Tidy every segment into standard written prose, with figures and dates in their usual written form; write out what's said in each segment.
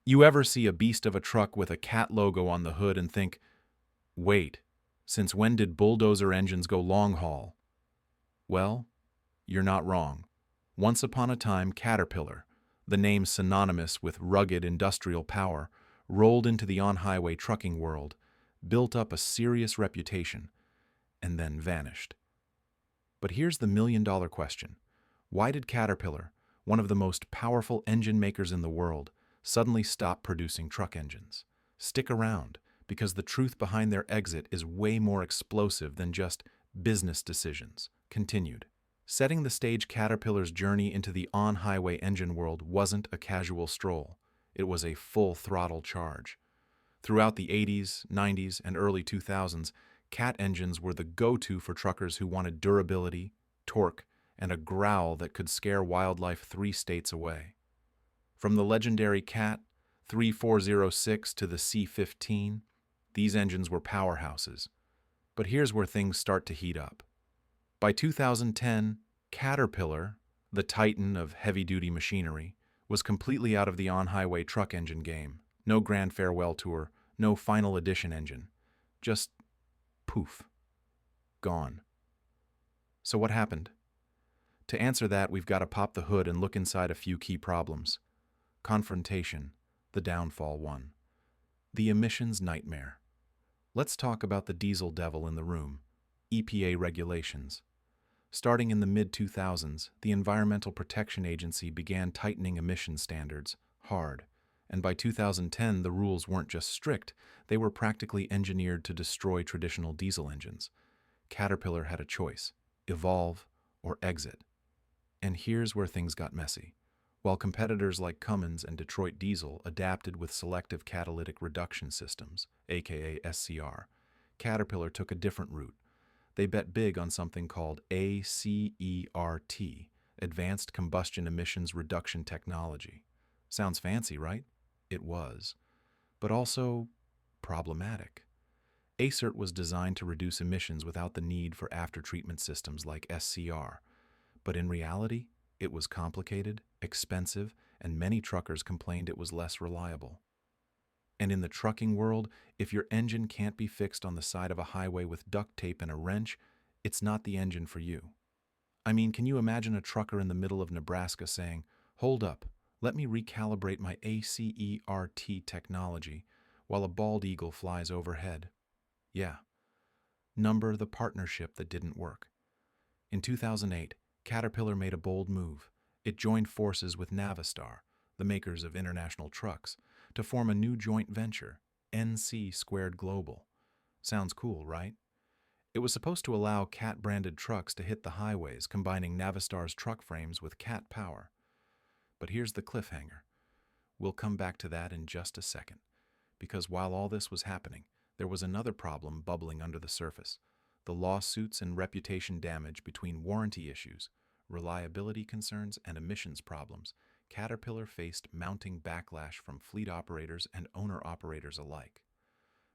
You ever see a beast of a truck with a cat logo on the hood and think, wait, since when did bulldozer engines go long haul? Well, you're not wrong. Once upon a time, Caterpillar, the name synonymous with rugged industrial power, rolled into the on-highway trucking world, built up a serious reputation, and then vanished. But here's the million-dollar question. Why did Caterpillar, one of the most powerful engine makers in the world, suddenly stop producing truck engines? Stick around, because the truth behind their exit is way more explosive than just business decisions. Continued. Setting the stage, Caterpillar's journey into the on-highway engine world wasn't a casual stroll. It was a full-throttle charge. Throughout the 80s, 90s, and early 2000s, Cat engines were the go-to for truckers who wanted durability, torque, and a growl that could scare wildlife 3 states away. From the legendary Cat 3406 to the C15, these engines were powerhouses. But here's where things start to heat up. By 2010, Caterpillar, the titan of heavy-duty machinery, was completely out of the on-highway truck engine game. No grand farewell tour, no final edition engine. Just poof. Gone. So what happened? To answer that, we've got to pop the hood and look inside a few key problems. Confrontation, the downfall one. The emissions nightmare. Let's talk about the diesel devil in the room, EPA regulations. Starting in the mid-2000s, the Environmental Protection Agency began tightening emission standards hard, and by 2010 the rules weren't just strict, they were practically engineered to destroy traditional diesel engines. Caterpillar had a choice: evolve or exit. And here's where things got messy. While competitors like Cummins and Detroit Diesel adapted with selective catalytic reduction systems, aka SCR, Caterpillar took a different route. They bet big on something called ACERT, Advanced Combustion Emissions Reduction Technology. Sounds fancy, right? It was. But also problematic. ACERT was designed to reduce emissions without the need for after-treatment systems like SCR. But in reality, it was complicated, expensive, and many truckers complained it was less reliable. And in the trucking world, if your engine can't be fixed on the side of a highway with duct tape and a wrench, it's not the engine for you. I mean, can you imagine a trucker in the middle of Nebraska saying, "Hold up, let me recalibrate my ACERT technology," while a bald eagle flies overhead? Yeah. Number the partnership that didn't work. In 2008, Caterpillar made a bold move. It joined forces with Navistar, the makers of international trucks, to form a new joint venture, NC Squared Global. Sounds cool, right? It was supposed to allow Cat-branded trucks to hit the highways, combining Navistar's truck frames with Cat power. But here's the cliffhanger. We'll come back to that in just a second, because while all this was happening, there was another problem bubbling under the surface: the lawsuits and reputation damage. Between warranty issues, reliability concerns, and emissions problems, Caterpillar faced mounting backlash from fleet operators and owner-operators alike.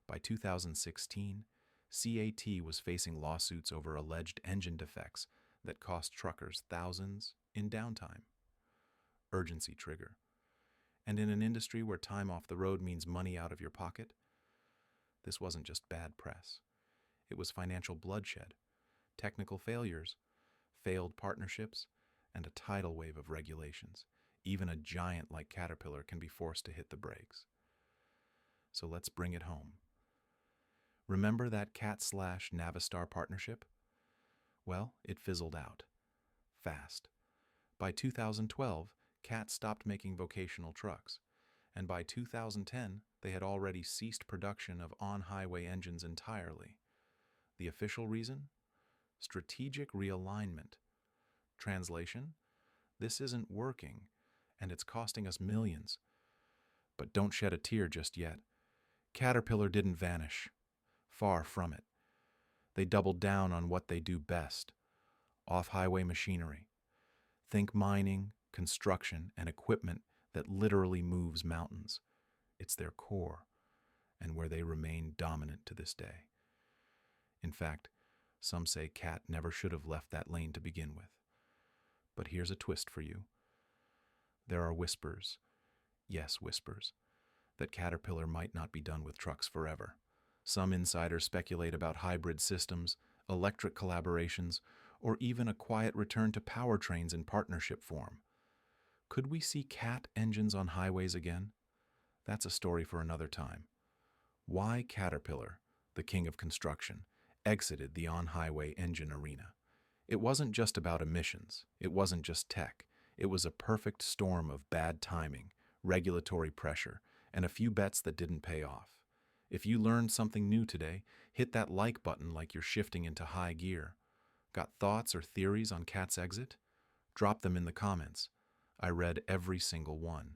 By 2016, CAT was facing lawsuits over alleged engine defects that cost truckers thousands in downtime. Urgency trigger. And in an industry where time off the road means money out of your pocket, this wasn't just bad press. It was financial bloodshed, technical failures, failed partnerships, and a tidal wave of regulations. Even a giant like Caterpillar can be forced to hit the brakes. So let's bring it home. Remember that Cat/Navistar partnership? Well, it fizzled out. Fast. By 2012, Cat stopped making vocational trucks, and by 2010, they had already ceased production of on-highway engines entirely. The official reason? Strategic realignment. Translation? This isn't working, and it's costing us millions. But don't shed a tear just yet. Caterpillar didn't vanish. Far from it. They doubled down on what they do best: off-highway machinery. Think mining, construction, and equipment that literally moves mountains. It's their core, and where they remain dominant to this day. In fact, some say Cat never should have left that lane to begin with. But here's a twist for you. There are whispers, yes, whispers, that Caterpillar might not be done with trucks forever. Some insiders speculate about hybrid systems, electric collaborations, or even a quiet return to powertrains in partnership form. Could we see Cat engines on highways again? That's a story for another time. Why Caterpillar, the king of construction, exited the on-highway engine arena. It wasn't just about emissions. It wasn't just tech. It was a perfect storm of bad timing, regulatory pressure, and a few bets that didn't pay off. If you learned something new today, hit that like button like you're shifting into high gear. Got thoughts or theories on Cat's exit? Drop them in the comments. I read every single one.